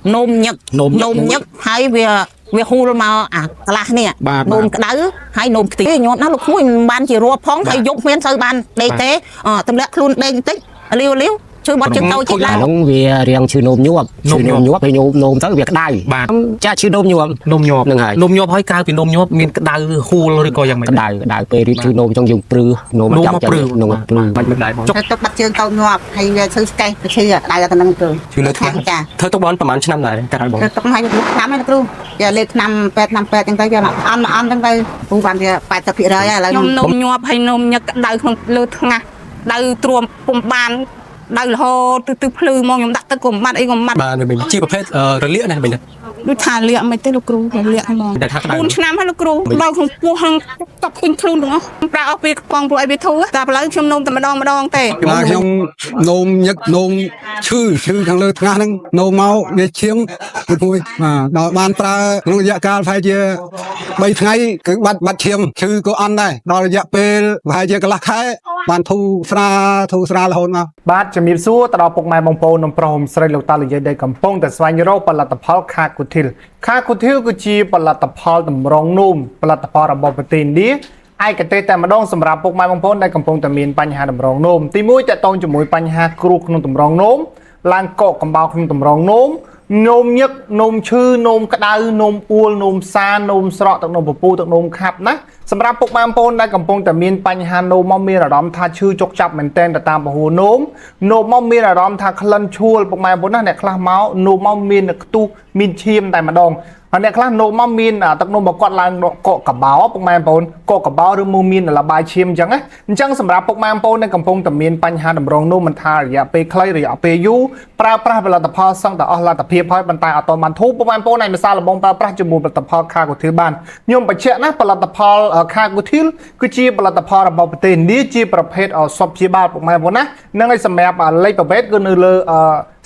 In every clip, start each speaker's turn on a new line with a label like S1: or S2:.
S1: nôm nhật hay về hù mà là nè nôm cái đỡ hay nôm tí nhọn nó lúc cuối ban chỉ rùa phóng hay dục miên sơ ban đây thế tâm lẽ luôn đây tích liêu chưa bắt chân tàu chỉ là
S2: nông về riêng chữ nôm nhuộm thì nôm tới việc đai cha chữ nôm nhuộm
S3: hỏi cao thì nôm nhuộm miền đai hù rồi coiយ៉ាង
S2: đai về chữ nôm trong dùng prư nôm
S1: bắt chân tàu nhuộm hay sơ cây khi đây là năng cường
S3: thôi tóc bón ประมาณ ឆ្នាំ ដែរ កាលបង
S1: tóc hay lúc năm hayគ្រូgiờ lên năm pet chẳng tới giờ ăn chẳng tới cũng còn giờ phải tập hiện rồi là nôm nhuộm hay nôm nhật đai không lơ thằng đai truồng cùng bàn đau hồ từ phư mong nhom đặt tới cùng mặt ấy cùng mặt
S3: bà mình chi ប្រភេទ រលាក này mình
S1: ដូចថាលាកមិនទេលោកគ្រូលាកហ្មង4 ឆ្នាំហើយលោកគ្រូដល់ក្នុងពោះហឹងតបឃើញខ្លួនទាំងអស់ប្រើអស់ពីកងព្រោះឲ្យវាធូរតែឥឡូវខ្ញុំនោមតែម្ដងទេ
S4: ខ្ញុំនោមញឹកនោមឈឺខាងលើថ្ងាសហ្នឹងនោមមកវាឈាមមួយដល់បានប្រើក្នុងរយៈកាលប្រហែលជា3 ថ្ងៃគឺបាត់ឈាមឈឺក៏អន់ដែរដល់រយៈពេលប្រហែលជាកន្លះខែបានធូរស្រាលរហូតមក
S5: បាទជំរាបសួរទៅដល់ពុកម៉ែបងប្អូននិងប្រុសស្រីលោកតាលោកយាយដែលកំពុងតែស្វែងរកផលិតផលខាគូធីលគឺជាផលិតផលតម្រងនោមផលិតផលរបស់ប្រទេសឥណ្ឌាឯកទេសតែម្ដងសម្រាប់ពុកម៉ែបងប្អូនដែលកំពុងតែមានបញ្ហាតម្រងនោមទី1តកតងជាមួយបញ្ហាគ្រោះក្នុងតម្រងនោមឡើងកកកំបោរក្នុងតម្រងនោមនោមញឹកនោមឈឺនោមក្តៅនោមអួលនោមសានោមស្រកទឹកនោមពពុះទឹកនោមខាប់ណាសម្រាប់ពុកម៉ែបងប្អូនដែលកំពុងតែមានបញ្ហានោមមកមានអារម្មណ៍ថាឈឺចុកចាប់មែនទែនទៅតាមពហុនោមមកមានអារម្មណ៍ថាក្លិនឈួលពុកម៉ែបងប្អូនណាអ្នកខ្លះមកនោមមកមានខ្ទុះមានឈាមតែម្ដងហើយអ្នកខ្លះនោមមកមានទឹកនោមមកគាត់ឡើងកកកបោពុកម៉ែបងប្អូនកកកបោឬមកមានលបាយឈាមអញ្ចឹងសម្រាប់ពុកម៉ែបងប្អូនដែលកំពុងតែមានបញ្ហាតម្រងនោមមិនថារយៈពេលខ្លីរយៈពេលយូរប្រើប្រាស់ផលិតផលសឹងតែអស់លទ្ធភាពហើយប៉ុន្តែអត់តបានធូរពុកម៉ែបងប្អូនឯម្សាលបងប្រើប្រាស់ជាមួយផលិតផលខាគូធីលបានខ្ញុំបញ្ជាក់ណាផលិតផលខាគូធីលគឺជាផលិតផលរបស់ប្រទេសឥណ្ឌាជាប្រភេទសុបព្យាបាលពុកម៉ែបងប្អូនណានឹងឲ្យសម្រាប់លេខប្រភេទគឺនៅលើ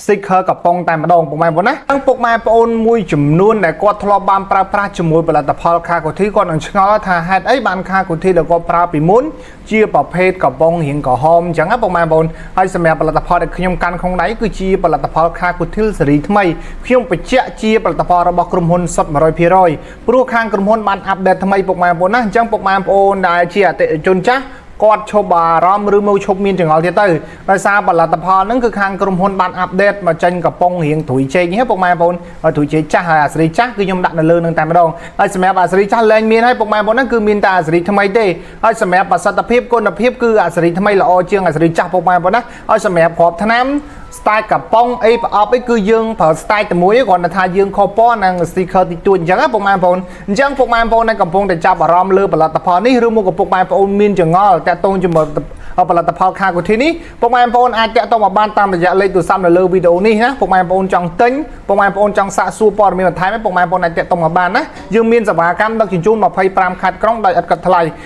S5: sticker កំប៉ុងតែម្ដងពុកម៉ែបងប្អូនណាទាំងពុកម៉ែបងប្អូនមួយចំនួនដែលគាត់ធ្លាប់បានប្រើប្រាស់ជាមួយផលិតផលខាគូធីលគាត់នឹងឆ្ងល់ថាហេតុអីបានខាគូធីលដែលគាត់ប្រើពីមុនជាប្រភេទកំប៉ុងរៀងក្រហមអញ្ចឹងណាពុកម៉ែបងប្អូនហើយសម្រាប់ផលិតផលដែលខ្ញុំកាន់ក្នុងដៃគឺជាផលិតផលខាគូធីលស៊េរីថ្មីខ្ញុំបញ្ជាក់ជាផលិតផលរបស់ក្រុមហ៊ុនសុទ្ធ 100% ព្រោះខាងក្រុមហ៊ុនបានអាប់ដេតថ្មីពុកម៉ែបងប្អូនណាអញ្ចឹងពុកម៉ែបងប្អូនដែលជាអតិថិជនចាស់គាត់ឈប់អារម្មណ៍ឬមកឈប់មានចង្អុលទៀតទៅដោយសារផលិតផលហ្នឹងគឺខាងក្រុមហ៊ុនបានអាប់ដេតមកចេញកំប៉ុងរៀងត្រួយចេកនេះពុកម៉ែបងប្អូនត្រួយចេកចាស់ហើយអាស៊េរីចាស់គឺខ្ញុំដាក់នៅលើនឹងតែម្ដងហើយសម្រាប់អាស៊េរីចាស់លែងមានហើយពុកម៉ែបងប្អូនហ្នឹងគឺមានតែអាស៊េរីថ្មីទេហើយសម្រាប់ប្រសិទ្ធភាពគុណភាពគឺអាស៊េរីថ្មីល្អជាងអាស៊េរីចាស់ពុកម៉ែបងប្អូនណាហើយសម្រាប់គ្រាប់ថ្នាំ style កំប៉ុងអីប្រអប់អីគឺយើងប្រើ style តែមួយគ្រាន់តែថាយើងខុសពណ៌និង sticker តិចតួចអញ្ចឹងណាពុកម៉ែបងប្អូនអញ្ចឹងពុកម៉ែបងប្អូនដែលកំពុងតែចាប់អារម្មណ៍លើផលិតផលនេះឬមកពុកម៉ែបងប្អូនមានចង្អល់តាក់ទងជាមួយផលិតផលខាគូធីលនេះពុកម៉ែបងប្អូនអាចតាក់ទងមកបានតាមរយៈលេខទូរស័ព្ទនៅលើវីដេអូនេះណាពុកម៉ែបងប្អូនចង់ទិញពុកម៉ែបងប្អូនចង់សាកសួរព័ត៌មានបន្ថែមពុកម៉ែបងប្អូនអាចតាក់ទងមកបានណាយើងមានសេវាកម្មដឹកជញ្ជូន 25 ខេត្តក្រុងដោយឥតគិតថ្លៃ